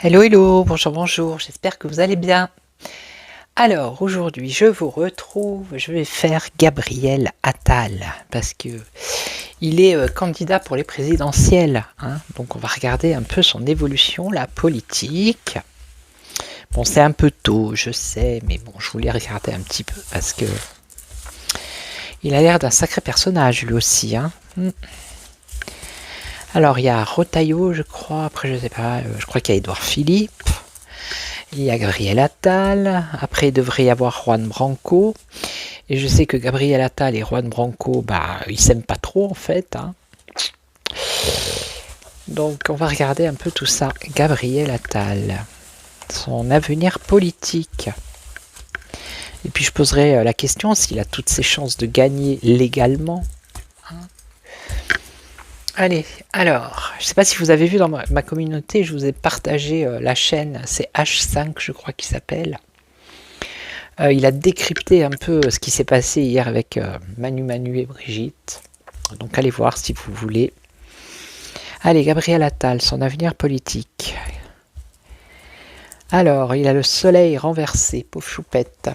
Hello, hello, bonjour, bonjour, j'espère que vous allez bien. Alors, aujourd'hui, je vous retrouve, je vais faire Gabriel Attal, parce que il est candidat pour les présidentielles, hein, donc on va regarder un peu son évolution, la politique. Bon, c'est un peu tôt, je sais, mais bon, je voulais regarder un petit peu, parce que il a l'air d'un sacré personnage, lui aussi, hein. Alors, il y a Retailleau, je crois, après, je sais pas, je crois qu'il y a Édouard Philippe, il y a Gabriel Attal, après, il devrait y avoir Juan Branco, et je sais que Gabriel Attal et Juan Branco, bah, ils s'aiment pas trop, en fait, hein. Donc, on va regarder un peu tout ça. Gabriel Attal, son avenir politique. Et puis, je poserai la question s'il a toutes ses chances de gagner légalement. Allez, alors, je ne sais pas si vous avez vu dans ma communauté, je vous ai partagé la chaîne, c'est H5 je crois qu'il s'appelle. Il a décrypté un peu ce qui s'est passé hier avec Manu et Brigitte. Donc allez voir si vous voulez. Allez, Gabriel Attal, son avenir politique. Alors, il a le soleil renversé, pauvre choupette.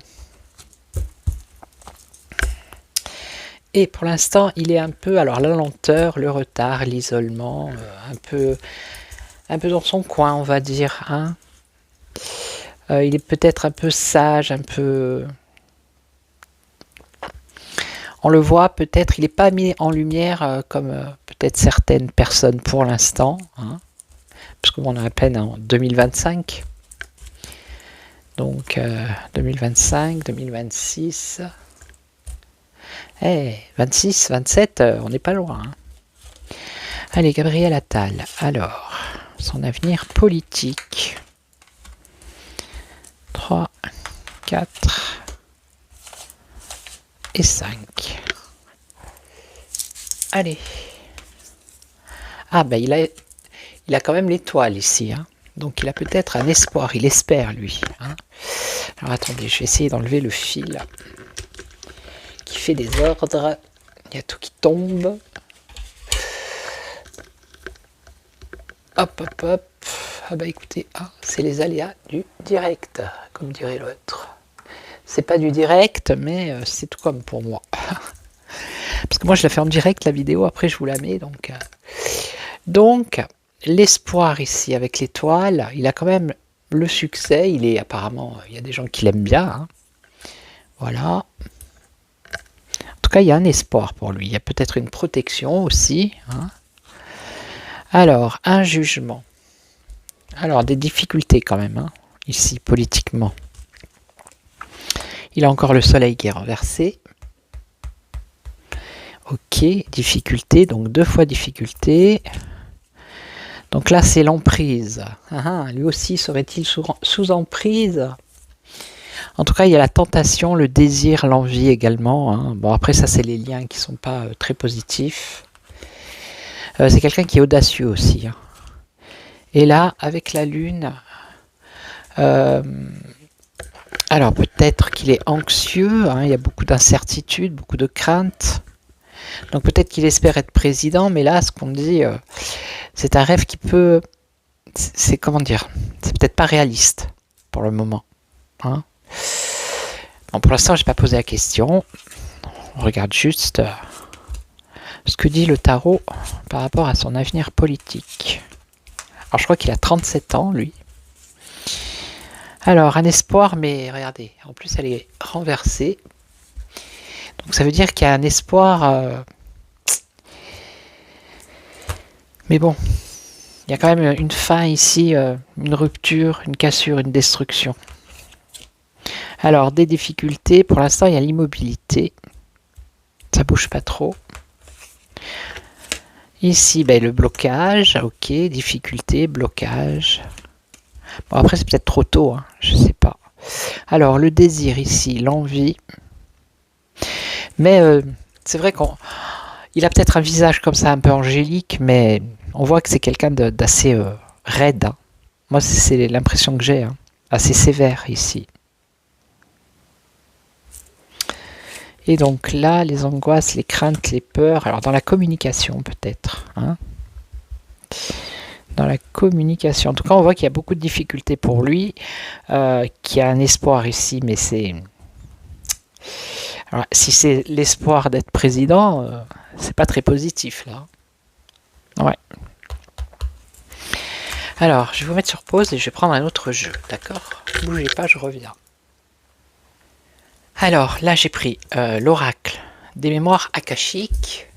Et pour l'instant, il est un peu, alors la lenteur, le retard, l'isolement, un peu dans son coin, on va dire, hein. Il est peut-être un peu sage, un peu... On le voit peut-être, il n'est pas mis en lumière comme peut-être certaines personnes pour l'instant, hein, parce qu'on est à peine en 2025. Donc 2025, 2026... 26, 27, on n'est pas loin. Hein. Allez, Gabriel Attal. Alors, son avenir politique. 3, 4 et 5. Allez. Ah, ben il a quand même l'étoile ici. Hein. Donc, il a peut-être un espoir. Il espère, lui. Hein. Alors, attendez, je vais essayer d'enlever le fil qui fait des ordres, il y a tout qui tombe. Hop, hop, hop. Ah bah écoutez, c'est les aléas du direct, comme dirait l'autre. C'est pas du direct, mais c'est tout comme pour moi. Parce que moi je la fais en direct la vidéo, après je vous la mets. Donc l'espoir ici avec l'étoile, il a quand même le succès, il est apparemment, il y a des gens qui l'aiment bien. Hein. Voilà. En tout cas, il y a un espoir pour lui. Il y a peut-être une protection aussi. Hein. Alors, un jugement. Alors, des difficultés quand même, hein, ici, politiquement. Il a encore le soleil qui est renversé. Ok, difficulté, donc 2 fois difficulté. Donc là, c'est l'emprise. Lui aussi, serait-il sous emprise ? En tout cas, il y a la tentation, le désir, l'envie également. Hein. Bon, après, ça, c'est les liens qui ne sont pas très positifs. C'est quelqu'un qui est audacieux aussi. Hein. Et là, avec la lune, alors peut-être qu'il est anxieux. Hein. Il y a beaucoup d'incertitudes, beaucoup de craintes. Donc peut-être qu'il espère être président, mais là, ce qu'on dit, c'est un rêve qui peut... C'est comment dire ? C'est peut-être pas réaliste pour le moment. Hein. Bon, pour l'instant, je n'ai pas posé la question. On regarde juste ce que dit le tarot par rapport à son avenir politique. Alors, je crois qu'il a 37 ans, lui. Alors, un espoir, mais regardez, en plus, elle est renversée. Donc, ça veut dire qu'il y a un espoir... Mais bon, il y a quand même une fin ici, une rupture, une cassure, une destruction. Alors, des difficultés. Pour l'instant, il y a l'immobilité. Ça bouge pas trop. Ici, ben, le blocage. Ok, difficulté, blocage. Bon, après, c'est peut-être trop tôt. Hein, je sais pas. Alors, le désir ici, l'envie. Mais c'est vrai qu'il a peut-être un visage comme ça, un peu angélique, mais on voit que c'est quelqu'un d'assez raide. Hein. Moi, c'est l'impression que j'ai. Hein. Assez sévère ici. Et donc là, les angoisses, les craintes, les peurs. Alors dans la communication peut-être. Hein, dans la communication. En tout cas, on voit qu'il y a beaucoup de difficultés pour lui, qu'il y a un espoir ici, mais c'est... Alors, si c'est l'espoir d'être président, c'est pas très positif là. Ouais. Alors, je vais vous mettre sur pause et je vais prendre un autre jeu, d'accord? Bougez pas, je reviens. Alors, là, j'ai pris l'oracle des mémoires akashiques.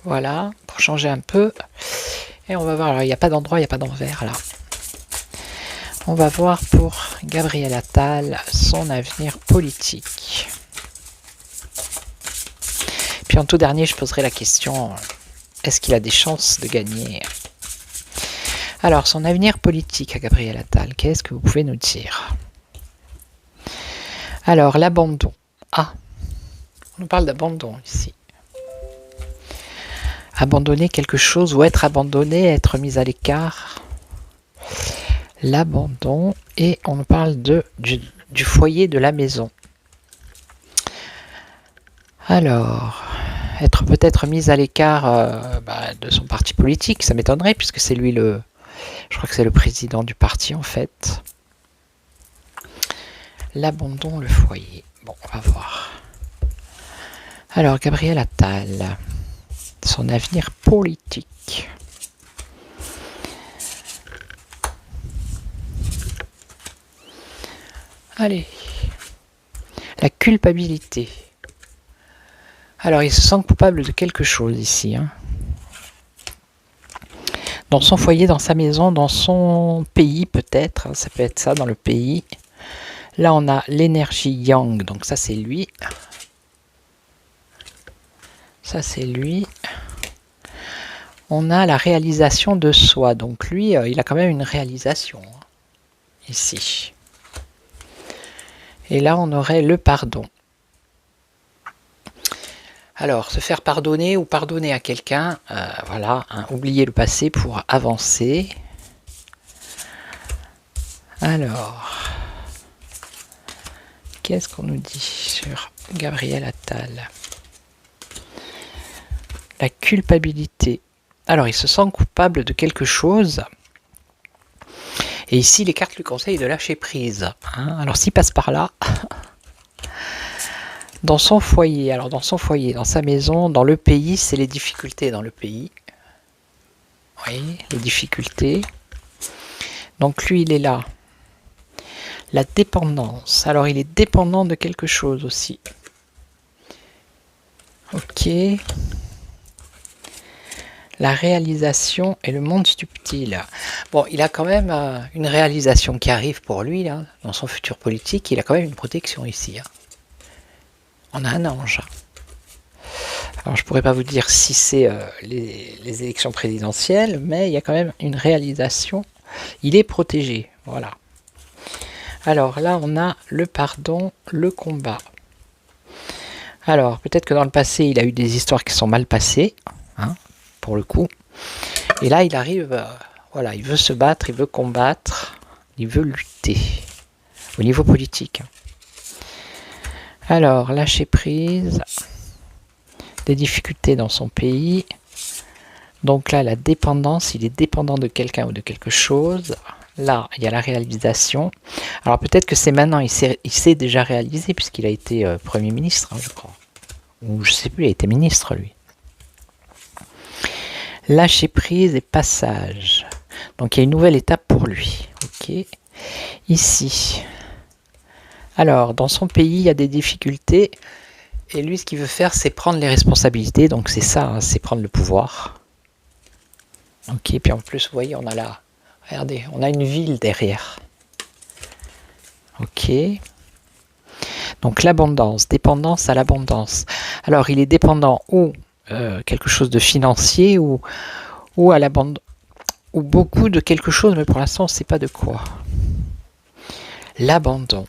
Voilà, pour changer un peu. Et on va voir, alors il n'y a pas d'endroit, il n'y a pas d'envers là. On va voir pour Gabriel Attal son avenir politique. Puis en tout dernier, je poserai la question, est-ce qu'il a des chances de gagner? Alors, son avenir politique à Gabriel Attal, qu'est-ce que vous pouvez nous dire? Alors, l'abandon. Ah, on nous parle d'abandon ici. Abandonner quelque chose ou être abandonné, être mis à l'écart. L'abandon. Et on nous parle du foyer de la maison. Alors, être peut-être mis à l'écart de son parti politique, ça m'étonnerait puisque c'est lui je crois que c'est le président du parti en fait. L'abandon, le foyer. Bon, on va voir. Alors, Gabriel Attal, son avenir politique. Allez. La culpabilité. Alors, il se sent coupable de quelque chose ici. Hein. Dans son foyer, dans sa maison, dans son pays peut-être. Ça peut être ça, dans le pays. Là, on a l'énergie yang, donc ça, c'est lui. Ça, c'est lui. On a la réalisation de soi. Donc lui, il a quand même une réalisation. Hein, ici. Et là, on aurait le pardon. Alors, se faire pardonner ou pardonner à quelqu'un, voilà, hein, oublier le passé pour avancer. Alors... Qu'est-ce qu'on nous dit sur Gabriel Attal? La culpabilité. Alors, il se sent coupable de quelque chose. Et ici, les cartes lui conseillent de lâcher prise. Hein. Alors, s'il passe par là, dans son foyer, alors dans son foyer, dans sa maison, dans le pays, c'est les difficultés dans le pays. Oui, les difficultés. Donc, lui, il est là. La dépendance. Alors, il est dépendant de quelque chose aussi. Ok. La réalisation et le monde subtil. Bon, il a quand même une réalisation qui arrive pour lui, là, dans son futur politique. Il a quand même une protection ici. Hein. On a un ange. Alors, je ne pourrais pas vous dire si c'est les élections présidentielles, mais il y a quand même une réalisation. Il est protégé. Voilà. Alors là, on a le pardon, le combat. Alors, peut-être que dans le passé, il a eu des histoires qui sont mal passées, hein, pour le coup. Et là, il arrive, voilà, il veut se battre, il veut combattre, il veut lutter, au niveau politique. Alors, lâcher prise, des difficultés dans son pays. Donc là, la dépendance, il est dépendant de quelqu'un ou de quelque chose. Là, il y a la réalisation. Alors peut-être que c'est maintenant, il s'est déjà réalisé puisqu'il a été Premier ministre, hein, je crois. Ou je sais plus, il a été ministre, lui. Lâcher prise et passage. Donc il y a une nouvelle étape pour lui. Ok. Ici. Alors, dans son pays, il y a des difficultés. Et lui, ce qu'il veut faire, c'est prendre les responsabilités. Donc c'est ça, hein, c'est prendre le pouvoir. Ok, puis en plus, vous voyez, on a regardez, on a une ville derrière. Ok. Donc l'abondance, dépendance à l'abondance. Alors il est dépendant ou quelque chose de financier ou à l'abondance, ou beaucoup de quelque chose, mais pour l'instant on ne sait pas de quoi. L'abandon.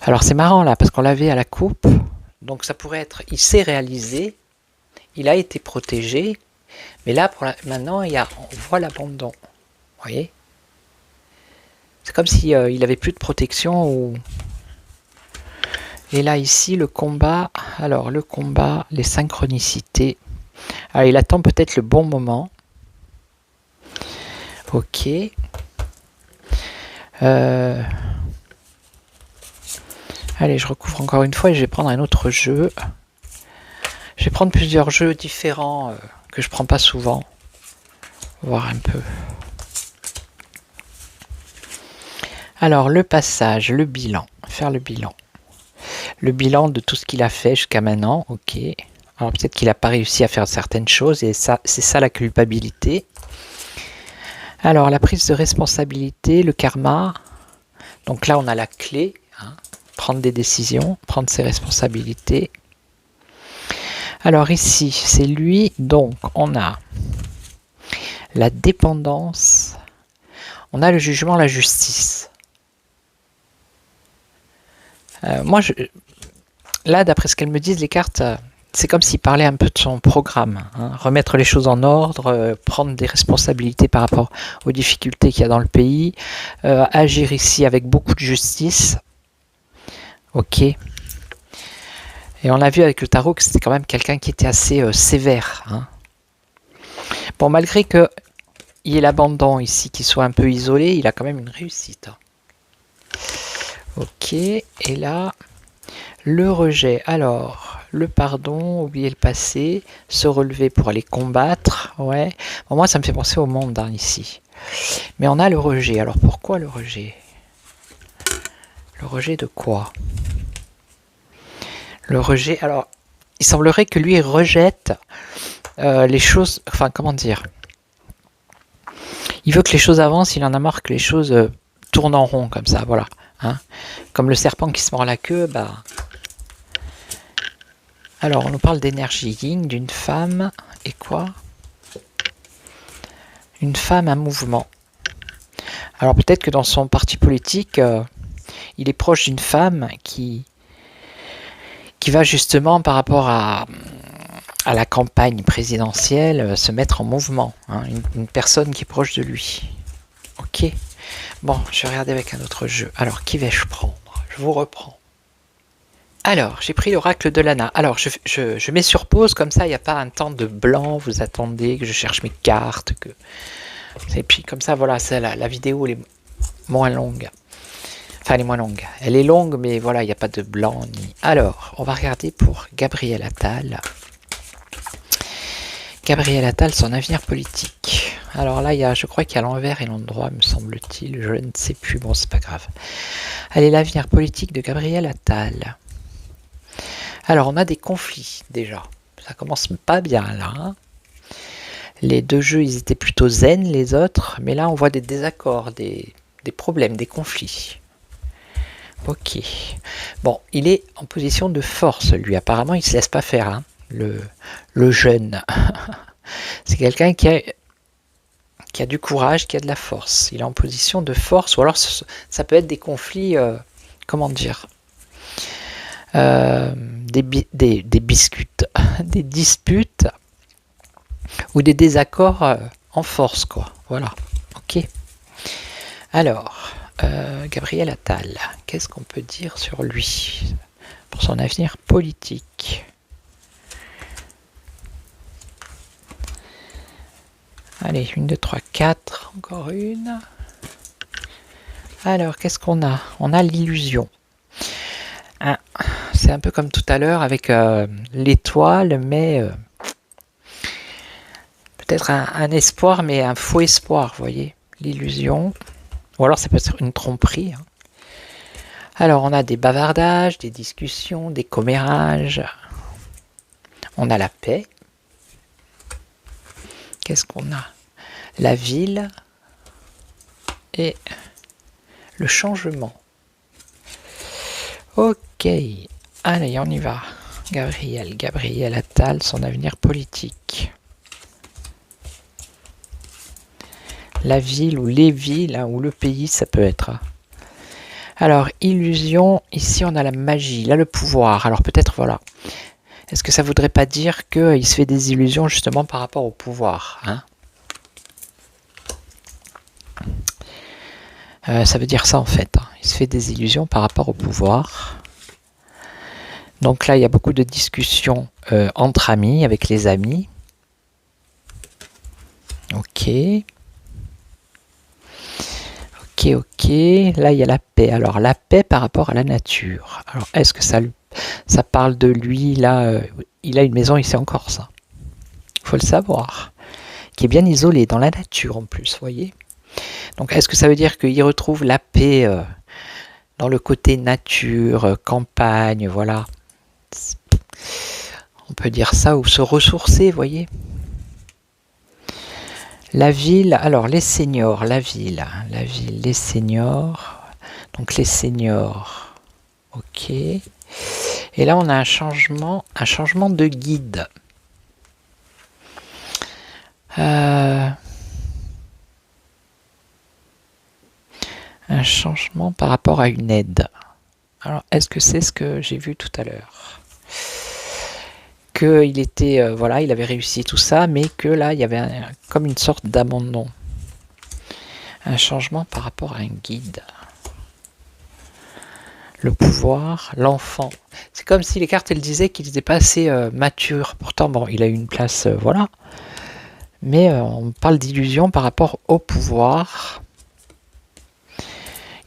Alors c'est marrant là, parce qu'on l'avait à la coupe, donc ça pourrait être, il s'est réalisé, il a été protégé, mais là maintenant on voit l'abandon. Vous voyez? C'est comme si il avait plus de protection ou... Et là ici le combat, alors le combat, les synchronicités. Alors il attend peut-être le bon moment. Ok. Allez, je recouvre encore une fois et je vais prendre un autre jeu. Je vais prendre plusieurs jeux différents que je prends pas souvent. Voir un peu. Alors le passage, le bilan, faire le bilan. Le bilan de tout ce qu'il a fait jusqu'à maintenant, ok. Alors peut-être qu'il n'a pas réussi à faire certaines choses et ça, c'est ça la culpabilité. Alors la prise de responsabilité, le karma. Donc là on a la clé, hein, prendre des décisions, prendre ses responsabilités. Alors ici c'est lui, donc on a la dépendance, on a le jugement, la justice. Là d'après ce qu'elles me disent les cartes, c'est comme s'il parlait un peu de son programme, hein, remettre les choses en ordre, prendre des responsabilités par rapport aux difficultés qu'il y a dans le pays, agir ici avec beaucoup de justice. Ok. Et on a vu avec le tarot que c'était quand même quelqu'un qui était assez sévère. Hein. Bon, malgré qu'il y ait l'abandon ici, qu'il soit un peu isolé, il a quand même une réussite. Ok, et là, le rejet. Alors, le pardon, oublier le passé, se relever pour aller combattre. Ouais. Bon, moi, ça me fait penser au monde hein, ici. Mais on a le rejet. Alors, pourquoi le rejet? Le rejet de quoi? Le rejet, alors, il semblerait que lui rejette les choses, enfin, comment dire? Il veut que les choses avancent, il en a marre que les choses tournent en rond, comme ça, voilà. Hein. Comme le serpent qui se mord la queue, bah... Alors, on nous parle d'énergie yin, d'une femme, et quoi? Une femme, un mouvement. Alors, peut-être que dans son parti politique, il est proche d'une femme qui va justement, par rapport à la campagne présidentielle, se mettre en mouvement. Hein, une personne qui est proche de lui. Ok. Bon, je vais regarder avec un autre jeu. Alors, qui vais-je prendre? Je vous reprends. Alors, j'ai pris l'oracle de Lana. Alors, je mets sur pause, comme ça, il n'y a pas un temps de blanc. Vous attendez que je cherche mes cartes. Et puis, comme ça, voilà, la vidéo, elle est moins longue. Enfin, elle est moins longue. Elle est longue, mais voilà, il n'y a pas de blanc. Alors, on va regarder pour Gabriel Attal. Gabriel Attal, son avenir politique. Alors là, je crois qu'il y a l'envers et l'endroit, me semble-t-il. Je ne sais plus, bon, c'est pas grave. Allez, l'avenir politique de Gabriel Attal. Alors, on a des conflits, déjà. Ça commence pas bien, là. Hein. Les deux jeux, ils étaient plutôt zen, les autres. Mais là, on voit des désaccords, des problèmes, des conflits. Ok. Bon, il est en position de force, lui. Apparemment, il ne se laisse pas faire, hein, le jeune. C'est quelqu'un qui a du courage, qui a de la force. Il est en position de force, ou alors ça peut être des conflits, comment dire, des biscuits, des disputes, ou des désaccords en force, quoi. Voilà, ok. Alors, Gabriel Attal, qu'est-ce qu'on peut dire sur lui, pour son avenir politique? Allez, 1, 2, 3, 4, encore une. Alors, qu'est-ce qu'on a? On a l'illusion. Ah, c'est un peu comme tout à l'heure avec l'étoile, mais peut-être un espoir, mais un faux espoir, vous voyez? L'illusion. Ou alors, ça peut être une tromperie. Hein. Alors, on a des bavardages, des discussions, des commérages. On a la paix. Qu'est-ce qu'on a? La ville et le changement. Ok, allez, on y va. Gabriel Attal, son avenir politique. La ville ou les villes, hein, ou le pays, ça peut être. Alors, illusion, ici on a la magie, là le pouvoir. Alors peut-être, voilà. Est-ce que ça voudrait pas dire qu'il se fait des illusions justement par rapport au pouvoir, hein? Ça veut dire ça en fait. Hein. Il se fait des illusions par rapport au pouvoir. Donc là, il y a beaucoup de discussions entre amis, avec les amis. Ok. Ok. Là, il y a la paix. Alors, la paix par rapport à la nature. Alors, est-ce que ça parle de lui, là il a une maison ici en Corse. Il faut le savoir. Qui est bien isolé dans la nature en plus, vous voyez. Donc, est-ce que ça veut dire qu'il retrouve la paix dans le côté nature, campagne, voilà. On peut dire ça, ou se ressourcer, vous voyez. La ville, alors les seniors, la ville, les seniors. Donc les seniors, ok. Et là, on a un changement de guide. Un changement par rapport à une aide. Alors, est-ce que c'est ce que j'ai vu tout à l'heure? Qu'il était, voilà, il avait réussi tout ça, mais que là, il y avait comme une sorte d'abandon. Un changement par rapport à un guide. Le pouvoir, l'enfant. C'est comme si les cartes, elles disaient qu'il n'était pas assez mature. Pourtant, bon, il a eu une place, voilà. Mais on parle d'illusion par rapport au pouvoir.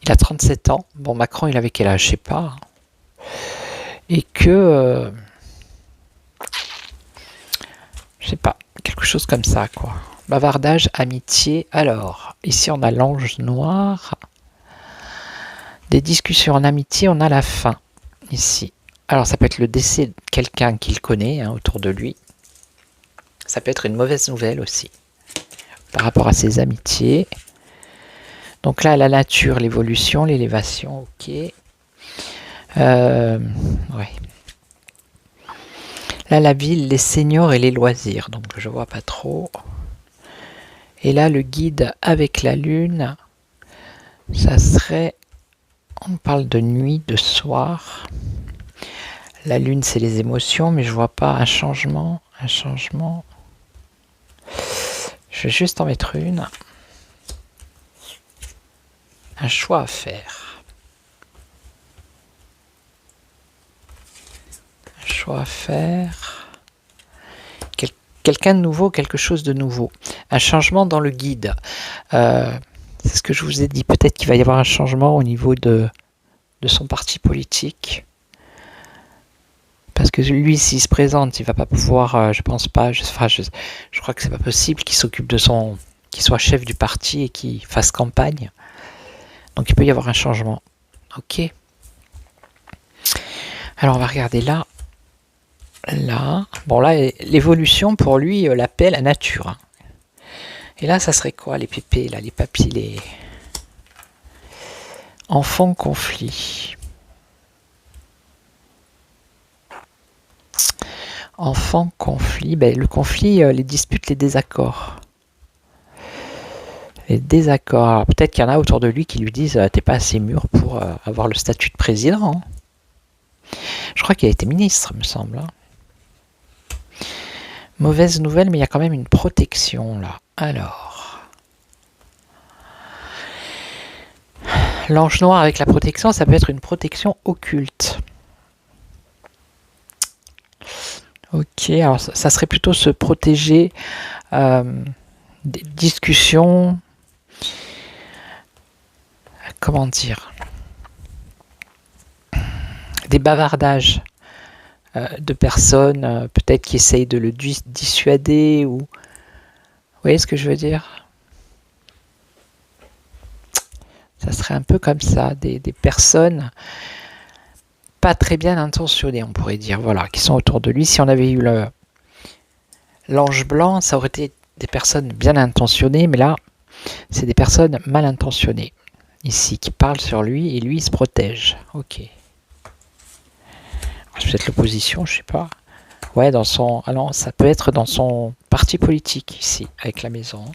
Il a 37 ans. Bon, Macron, il avait quel âge? Je sais pas. Et que... je sais pas. Quelque chose comme ça, quoi. Bavardage, amitié. Alors, ici, on a l'ange noir. Des discussions en amitié, on a la fin. Ici. Alors, ça peut être le décès de quelqu'un qu'il connaît, hein, autour de lui. Ça peut être une mauvaise nouvelle aussi. Par rapport à ses amitiés. Donc là, la nature, l'évolution, l'élévation, ok. Ouais. Là, la ville, les seniors et les loisirs. Donc, je vois pas trop. Et là, le guide avec la lune, ça serait... On parle de nuit, de soir. La lune, c'est les émotions, mais je vois pas un changement. Un changement. Je vais juste en mettre une. Un choix à faire. Un choix à faire. Quelqu'un de nouveau, quelque chose de nouveau. Un changement dans le guide. C'est ce que je vous ai dit. Peut-être qu'il va y avoir un changement au niveau de son parti politique. Parce que lui, s'il se présente, il va pas pouvoir, je pense pas, je crois que c'est pas possible qu'il s'occupe de qu'il soit chef du parti et qu'il fasse campagne. Donc il peut y avoir un changement. Ok. Alors on va regarder là. Là. Bon là, l'évolution pour lui, la paix, la nature. Hein. Et là, ça serait quoi les pépés, là, les papilles, les... Enfant conflit. Enfant conflit. Ben, le conflit, les disputes, les désaccords. Les désaccords. Alors, peut-être qu'il y en a autour de lui qui lui disent t'es pas assez mûr pour avoir le statut de président. Hein. Je crois qu'il a été ministre, me semble. Hein. Mauvaise nouvelle, mais il y a quand même une protection là. Alors. L'ange noir avec la protection, ça peut être une protection occulte. Ok, alors ça serait plutôt se protéger des discussions. Comment dire? Des bavardages de personnes, peut-être qui essayent de le dissuader ou... Vous voyez ce que je veux dire? Ça serait un peu comme ça, des personnes pas très bien intentionnées, on pourrait dire, voilà, qui sont autour de lui. Si on avait eu l'ange blanc, ça aurait été des personnes bien intentionnées, mais là, c'est des personnes mal intentionnées, ici, qui parlent sur lui, et lui, il se protège. Ok. C'est peut-être l'opposition, je sais pas. Ouais, dans son... Ah non, ça peut être dans son parti politique, ici, avec la maison.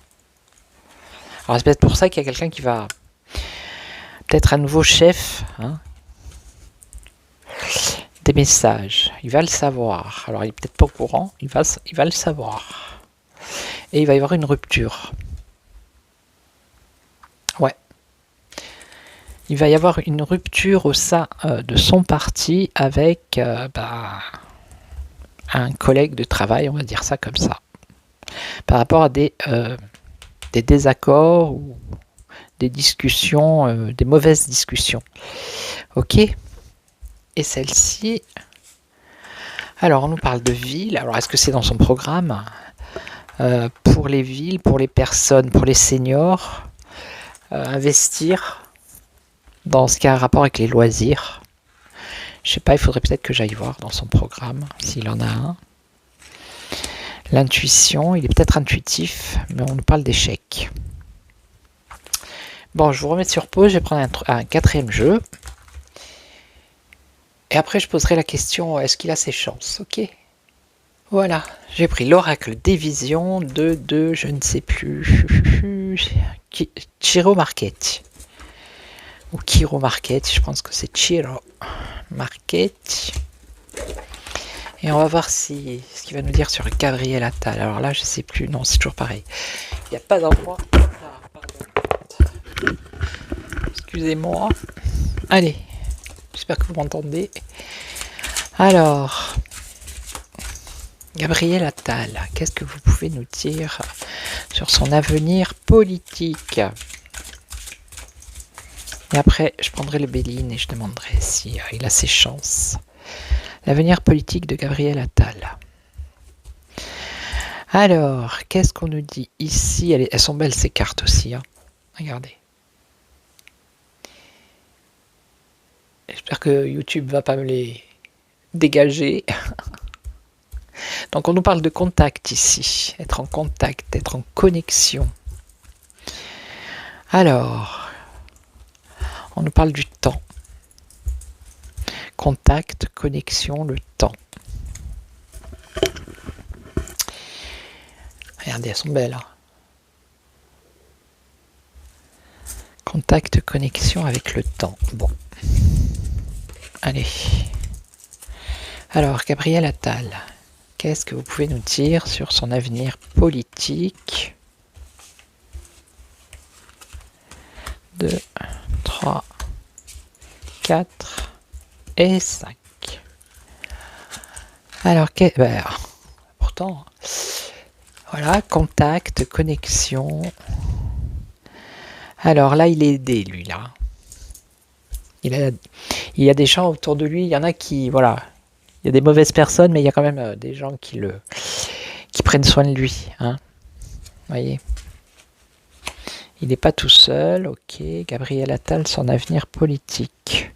Alors c'est peut-être pour ça qu'il y a quelqu'un qui va... Peut-être un nouveau chef, hein, des messages. Il va le savoir. Alors il est peut-être pas au courant, il va le savoir. Et il va y avoir une rupture. Ouais. Il va y avoir une rupture au sein de son parti avec un collègue de travail, on va dire ça comme ça. Par rapport à des désaccords ou des discussions, des mauvaises discussions. Ok. Et celle-ci... Alors, on nous parle de ville. Alors, est-ce que c'est dans son programme pour les villes, pour les personnes, pour les seniors, investir dans ce qui a un rapport avec les loisirs. Je sais pas, il faudrait peut-être que j'aille voir dans son programme, s'il en a un. L'intuition, il est peut-être intuitif, mais on nous parle d'échecs. Bon, je vous remets sur pause, je vais prendre un quatrième jeu. Et après, je poserai la question, est-ce qu'il a ses chances? Ok. Voilà, j'ai pris l'oracle des visions de je ne sais plus, Chiro Marchetti. Ou Chiro Marchetti, je pense que c'est Chiro Marchetti. Et on va voir ce qu'il va nous dire sur Gabriel Attal. Alors là, je sais plus, non, c'est toujours pareil. Il n'y a pas d'endroit. Ah, pardon. Excusez-moi. Allez, j'espère que vous m'entendez. Alors... Gabriel Attal, qu'est-ce que vous pouvez nous dire sur son avenir politique? Et après, je prendrai le Béline et je demanderai si il a ses chances. L'avenir politique de Gabriel Attal. Alors, qu'est-ce qu'on nous dit ici? Elles sont belles ces cartes aussi. Hein. Regardez. J'espère que YouTube ne va pas me les dégager. Donc on nous parle de contact ici, être en contact, être en connexion. Alors, on nous parle du temps. Contact, connexion, le temps. Regardez, elles sont belles. Hein. Contact, connexion avec le temps. Bon. Allez. Alors, Gabriel Attal. Qu'est-ce que vous pouvez nous dire sur son avenir politique? 2, 3, 4 et 5. Alors, pourtant, voilà, contact, connexion. Alors là, il est aidé, lui, là. Il y a des gens autour de lui, il y en a qui, voilà... Il y a des mauvaises personnes, mais il y a quand même des gens qui prennent soin de lui. Hein. Vous voyez. Il n'est pas tout seul. Ok. Gabriel Attal, son avenir politique.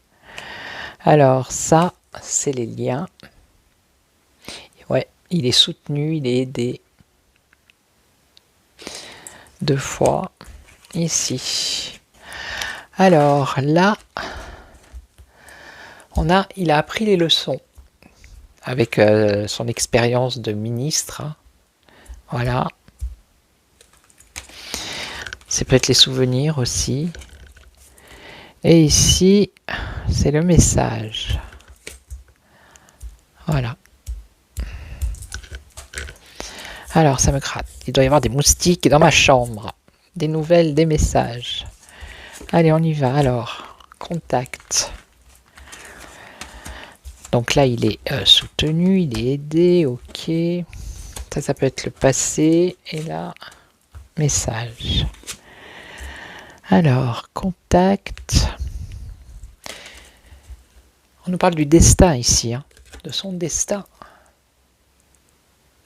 Alors, ça, c'est les liens. Ouais, il est soutenu, il est aidé. 2 fois. Ici. Alors, là, il a appris les leçons. Avec son expérience de ministre. Hein. Voilà. C'est peut-être les souvenirs aussi. Et ici, c'est le message. Voilà. Alors, ça me gratte. Il doit y avoir des moustiques dans ma chambre. Des nouvelles, des messages. Allez, on y va. Alors, contact. Donc là, il est soutenu, il est aidé, ok. Ça peut être le passé. Et là, message. Alors, contact. On nous parle du destin ici, hein, de son destin.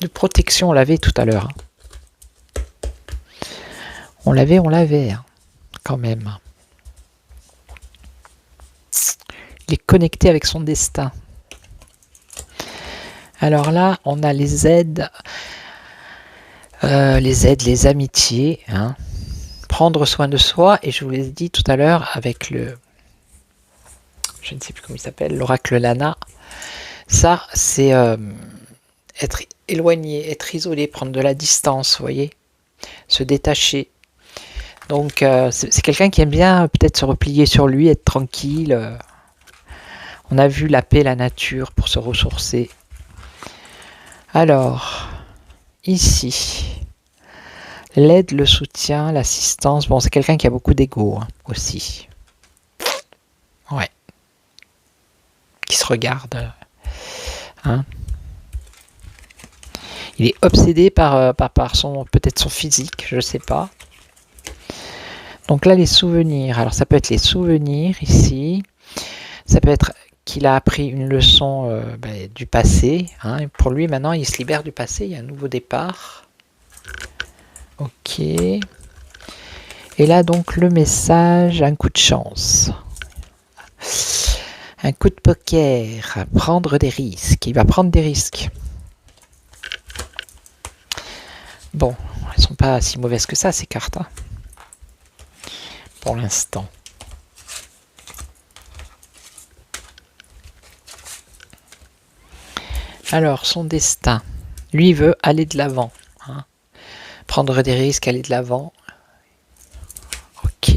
De protection, on l'avait tout à l'heure. Hein. On l'avait, hein, quand même. Il est connecté avec son destin. Alors là, on a les aides, les amitiés, hein. Prendre soin de soi, et je vous l'ai dit tout à l'heure avec je ne sais plus comment il s'appelle, l'oracle Lana, Ça, c'est être éloigné, être isolé, prendre de la distance, vous voyez, se détacher. Donc, c'est quelqu'un qui aime bien peut-être se replier sur lui, être tranquille. On a vu la paix, la nature pour se ressourcer. Alors, ici, l'aide, le soutien, l'assistance. Bon, c'est quelqu'un qui a beaucoup d'ego aussi. Ouais. Qui se regarde. Hein. Il est obsédé par son, peut-être son physique, je ne sais pas. Donc là, les souvenirs. Alors, ça peut être les souvenirs ici. Ça peut être qu'il a appris une leçon du passé. Hein. Et pour lui, maintenant, il se libère du passé. Il y a un nouveau départ. Ok. Et là, donc, le message, un coup de chance. Un coup de poker. Prendre des risques. Il va prendre des risques. Bon, elles sont pas si mauvaises que ça, ces cartes. Hein. Pour l'instant. Alors, son destin. Lui, il veut aller de l'avant. Hein. Prendre des risques, aller de l'avant. Ok.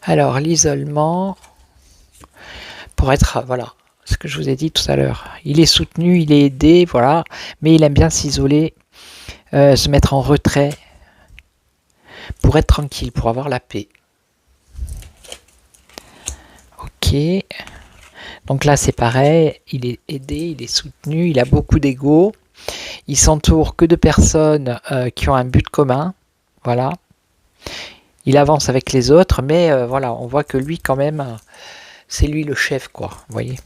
Alors, l'isolement. Pour être, voilà, ce que je vous ai dit tout à l'heure. Il est soutenu, il est aidé, voilà. Mais il aime bien s'isoler, se mettre en retrait. Pour être tranquille, pour avoir la paix. Ok. Donc là, c'est pareil. Il est aidé, il est soutenu, il a beaucoup d'ego. Il s'entoure que de personnes qui ont un but commun. Voilà. Il avance avec les autres, mais voilà, on voit que lui, quand même, c'est lui le chef, quoi. Vous voyez,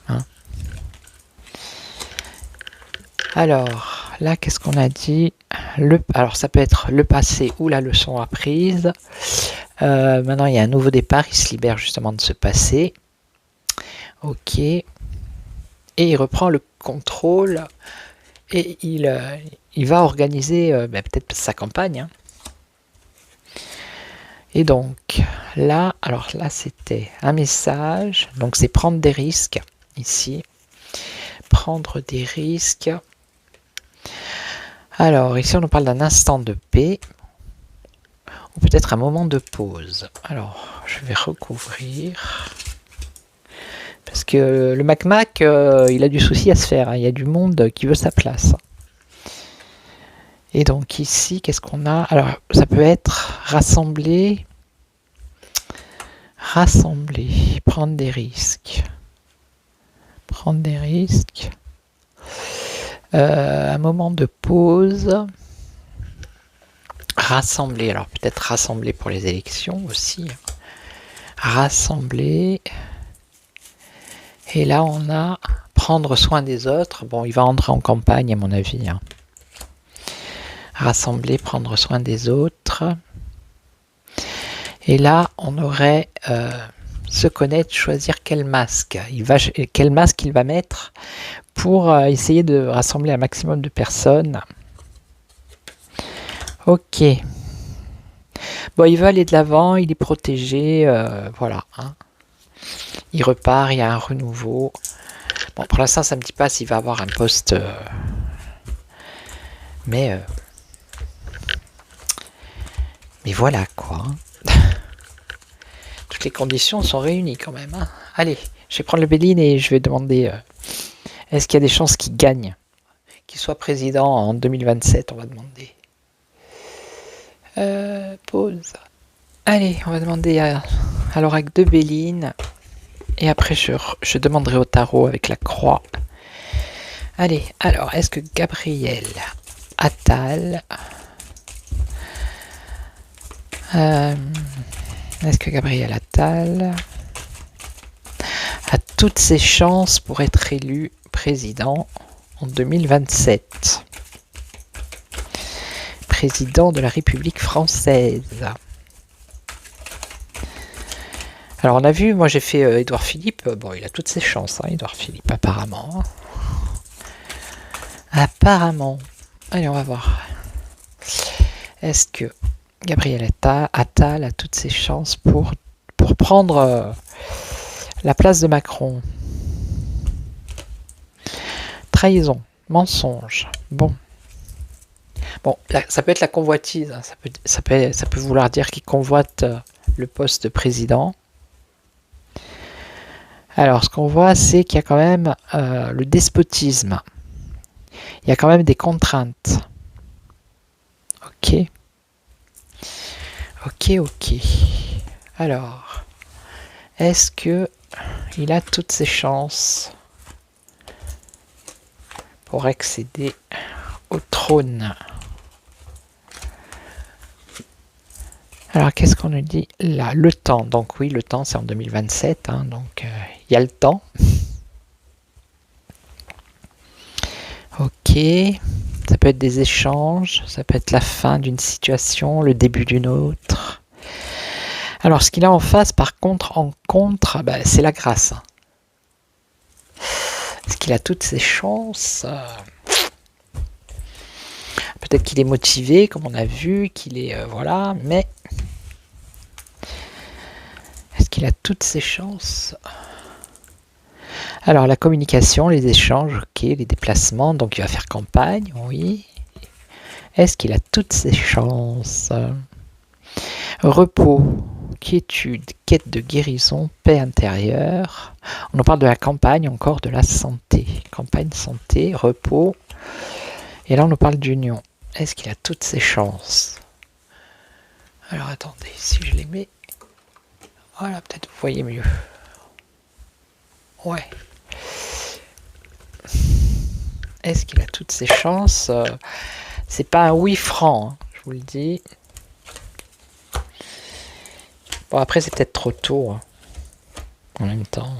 hein. Alors, là, qu'est-ce qu'on a dit? Alors, ça peut être le passé ou la leçon apprise. Maintenant, il y a un nouveau départ. Il se libère justement de ce passé. Ok. Et il reprend le contrôle. Et il va organiser peut-être sa campagne. Hein. Et donc, là, alors là, c'était un message. Donc, c'est prendre des risques, ici. Prendre des risques. Alors, ici, on nous parle d'un instant de paix. Ou peut-être un moment de pause. Alors, je vais recouvrir. Parce que le Mac, il a du souci à se faire. Hein. Il y a du monde qui veut sa place. Et donc ici, qu'est-ce qu'on a? Alors, ça peut être rassembler, prendre des risques. Prendre des risques. Un moment de pause. Rassembler, alors peut-être rassembler pour les élections aussi. Rassembler. Et là, on a prendre soin des autres. Bon, il va entrer en campagne, à mon avis. Hein. Rassembler, prendre soin des autres. Et là, on aurait se connaître, choisir quel masque il va mettre pour essayer de rassembler un maximum de personnes. Ok. Bon, il veut aller de l'avant, il est protégé, voilà. Hein. Il repart, il y a un renouveau. Bon, pour l'instant, ça ne me dit pas s'il va avoir un poste. Mais voilà, quoi. Toutes les conditions sont réunies, quand même. Hein. Allez, je vais prendre le Béline et je vais demander est-ce qu'il y a des chances qu'il gagne, qu'il soit président en 2027, on va demander. Pause. Allez, on va demander à l'oracle de Béline. Et après, je demanderai au tarot avec la croix. Allez, alors, est-ce que Gabriel Attal... est-ce que Gabriel Attal a toutes ses chances pour être élu président en 2027? Président de la République française. Alors on a vu, moi j'ai fait Édouard Philippe, bon il a toutes ses chances, hein, Édouard Philippe apparemment. Apparemment. Allez on va voir. Est-ce que Gabriel Attal a toutes ses chances pour prendre la place de Macron? trahison, mensonge. Bon, là, ça peut être la convoitise. Hein. Ça peut vouloir dire qu'il convoite le poste de président. Alors, ce qu'on voit, c'est qu'il y a quand même le despotisme. Il y a quand même des contraintes. Ok. Alors, est-ce que il a toutes ses chances pour accéder au trône? Alors, qu'est-ce qu'on nous dit là? Le temps. Donc oui, le temps, c'est en 2027. Hein, donc, il y a le temps. Ok. Ça peut être des échanges. Ça peut être la fin d'une situation, le début d'une autre. Alors, ce qu'il a en face, par contre, c'est la grâce. Est-ce qu'il a toutes ses chances? Peut-être qu'il est motivé, comme on a vu, qu'il est... voilà, mais... Est-ce qu'il a toutes ses chances? Alors, la communication, les échanges, ok, les déplacements, donc il va faire campagne, oui. Est-ce qu'il a toutes ses chances? Repos, quiétude, quête de guérison, paix intérieure. On en parle de la campagne, encore de la santé. Campagne, santé, repos. Et là, on nous parle d'union. Est-ce qu'il a toutes ses chances? Alors, attendez, si je les mets... Voilà, peut-être vous voyez mieux. Ouais. Est-ce qu'il a toutes ses chances? C'est pas un oui franc, hein, je vous le dis. Bon, après, c'est peut-être trop tôt. Hein. En même temps.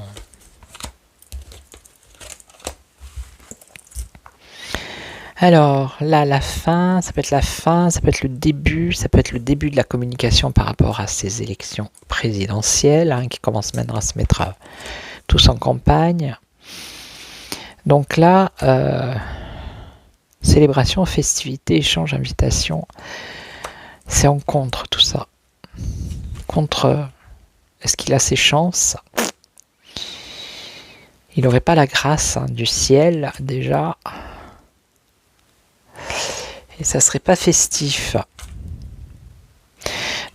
Alors, là, la fin, ça peut être la fin, ça peut être le début, ça peut être le début de la communication par rapport à ces élections présidentielles, hein, qui commencent maintenant à se mettre tous en campagne. Donc là, célébration, festivité, échange, invitation, c'est en contre tout ça. Contre, est-ce qu'il a ses chances? Il n'aurait pas la grâce du ciel déjà. Et ça serait pas festif.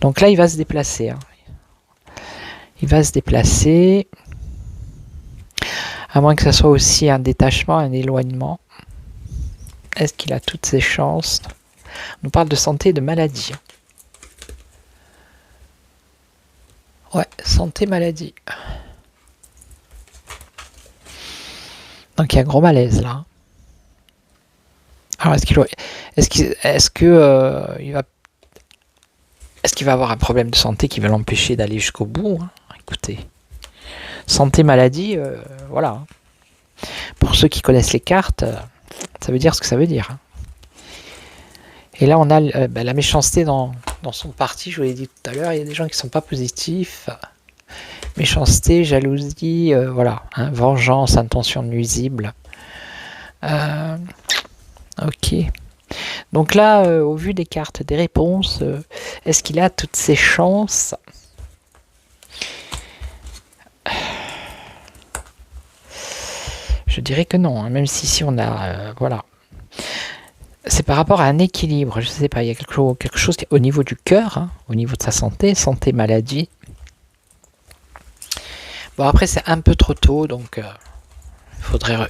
Donc là, il va se déplacer. Hein. Il va se déplacer. À moins que ça soit aussi un détachement, un éloignement. Est-ce qu'il a toutes ses chances? On nous parle de santé et de maladie. Ouais, santé, maladie. Donc il y a un gros malaise là. Alors est-ce qu'il va avoir un problème de santé qui va l'empêcher d'aller jusqu'au bout? Hein? Écoutez, santé, maladie, voilà. Pour ceux qui connaissent les cartes, ça veut dire ce que ça veut dire. Hein. Et là, on a la méchanceté dans son parti. Je vous l'ai dit tout à l'heure, il y a des gens qui ne sont pas positifs. Méchanceté, jalousie, voilà. Hein, vengeance, intention nuisible. Ok. Donc là, au vu des cartes, des réponses, est-ce qu'il a toutes ses chances? Je dirais que non, hein, même si ici on a... voilà. C'est par rapport à un équilibre, je ne sais pas, il y a quelque chose qui est au niveau du cœur, hein, au niveau de sa santé, maladie. Bon, après c'est un peu trop tôt, donc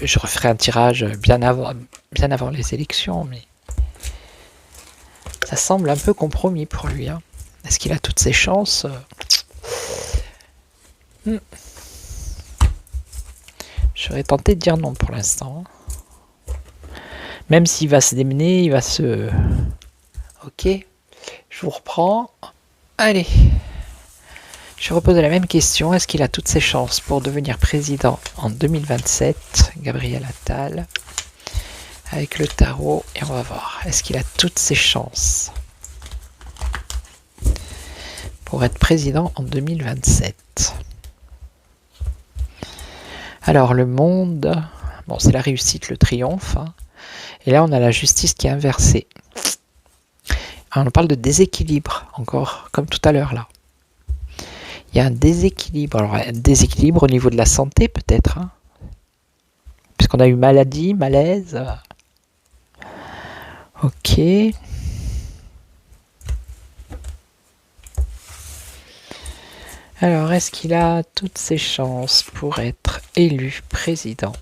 je referai un tirage bien avant les élections, mais ça semble un peu compromis pour lui. Hein. Est-ce qu'il a toutes ses chances? Je serais tenté de dire non pour l'instant. Même s'il va se démener, il va se... Ok, je vous reprends. Allez, je repose la même question. Est-ce qu'il a toutes ses chances pour devenir président en 2027? Gabriel Attal. Avec le tarot, et on va voir. Est-ce qu'il a toutes ses chances pour être président en 2027? Alors, le monde... Bon, c'est la réussite, le triomphe. Hein. Et là, on a la justice qui est inversée. Alors, on parle de déséquilibre, encore, comme tout à l'heure, là. Il y a un déséquilibre. Alors, un déséquilibre au niveau de la santé, peut-être. Hein, qu'on a eu maladie, malaise. Ok. Alors, est-ce qu'il a toutes ses chances pour être élu président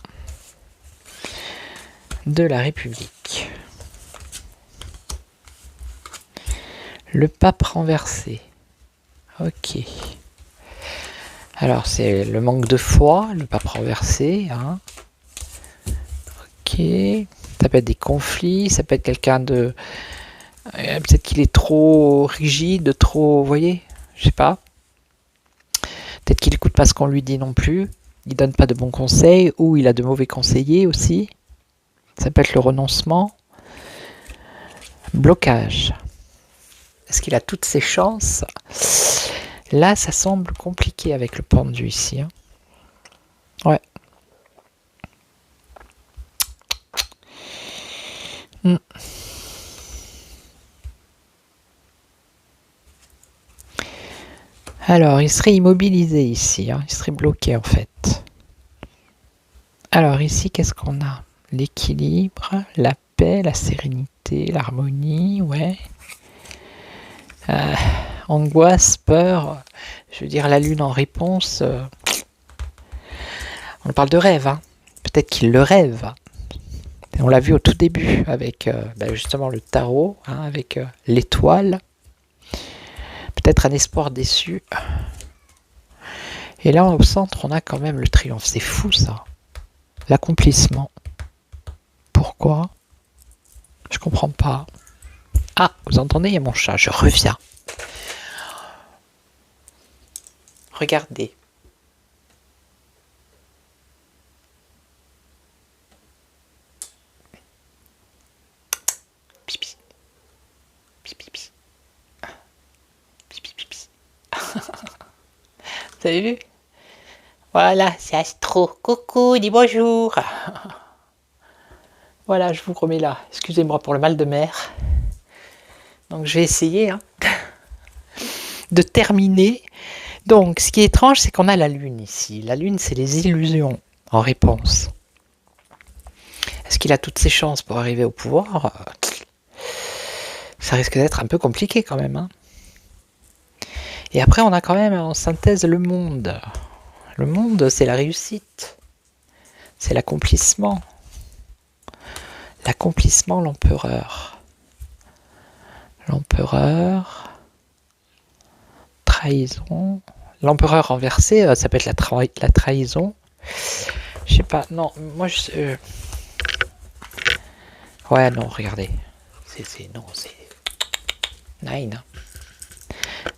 de la République? Le pape renversé. Ok. Alors, c'est le manque de foi, le pape renversé. Hein. Ok. Ça peut être des conflits, ça peut être quelqu'un de... peut-être qu'il est trop rigide, trop... Vous voyez? Je sais pas. Peut-être qu'il n'écoute pas ce qu'on lui dit non plus. Il donne pas de bons conseils, ou il a de mauvais conseillers aussi. Ça peut être le renoncement. Blocage. Est-ce qu'il a toutes ses chances? Là, ça semble compliqué avec le pendu ici. Hein. Ouais. Alors, il serait immobilisé ici. Hein. Il serait bloqué en fait. Alors ici, qu'est-ce qu'on a? L'équilibre, la paix, la sérénité, l'harmonie, ouais. Angoisse, peur, je veux dire la lune en réponse. On parle de rêve, hein. Peut-être qu'il le rêve. Et on l'a vu au tout début avec justement le tarot, hein, avec l'étoile. Peut-être un espoir déçu. Et là, au centre, on a quand même le triomphe. C'est fou ça. L'accomplissement. Pourquoi? Je comprends pas. Ah, vous entendez, il y a mon chat, je reviens. Regardez. Pipi. Pipi, pipi. Pipi, pipi. Vous avez vu? Voilà, c'est Astro. Coucou, dis bonjour. Voilà, je vous remets là. Excusez-moi pour le mal de mer. Donc je vais essayer de terminer. Donc ce qui est étrange, c'est qu'on a la lune ici. La lune, c'est les illusions en réponse. Est-ce qu'il a toutes ses chances pour arriver au pouvoir? Ça risque d'être un peu compliqué quand même. Hein. Et après, on a quand même en synthèse le monde. Le monde, c'est la réussite. C'est l'accomplissement. L'accomplissement, l'empereur. L'empereur. Trahison. L'empereur renversé, ça peut être la trahison. Je sais pas, non, moi je... Ouais, non, regardez. Non, c'est... Nine.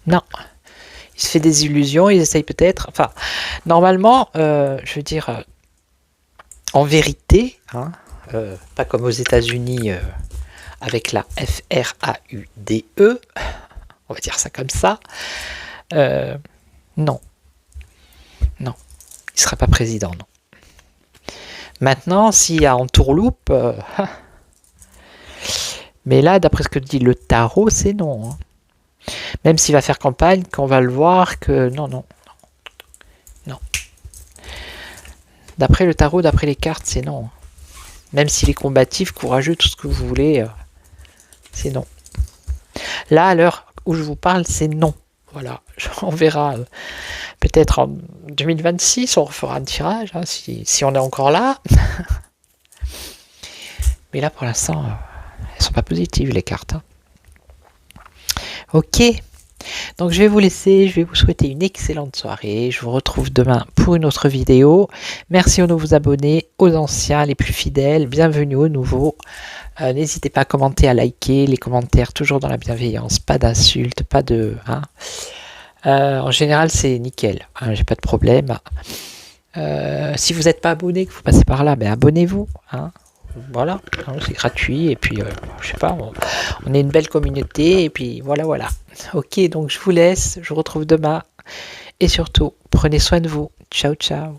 Non. Il se fait des illusions, il essaye peut-être... Enfin, normalement, je veux dire, en vérité, hein, pas comme aux États-Unis avec la F-R-A-U-D-E, on va dire ça comme ça, non. Non. Il ne sera pas président, non. Maintenant, s'il y a entourloupe... mais là, d'après ce que dit le tarot, c'est non. Hein. Même s'il va faire campagne, qu'on va le voir que... Non. D'après le tarot, d'après les cartes, c'est non. Même s'il est combatif, courageux, tout ce que vous voulez, c'est non. Là, à l'heure où je vous parle, c'est non. Voilà, on verra. Peut-être en 2026, on refera un tirage, hein, si on est encore là. Mais là, pour l'instant, elles sont pas positives, les cartes. Hein. Ok. Donc, je vais vous laisser. Je vais vous souhaiter une excellente soirée. Je vous retrouve demain pour une autre vidéo. Merci aux nouveaux abonnés, aux anciens, les plus fidèles. Bienvenue aux nouveaux. N'hésitez pas à commenter, à liker. Les commentaires, toujours dans la bienveillance. Pas d'insultes, pas de... Hein. En général, c'est nickel. Hein, j'ai pas de problème. Si vous n'êtes pas abonné, que vous passez par là, ben abonnez-vous. Hein. Voilà, c'est gratuit. Et puis, je sais pas, on est une belle communauté. Et puis, voilà. Ok, donc je vous laisse. Je vous retrouve demain. Et surtout, prenez soin de vous. Ciao, ciao.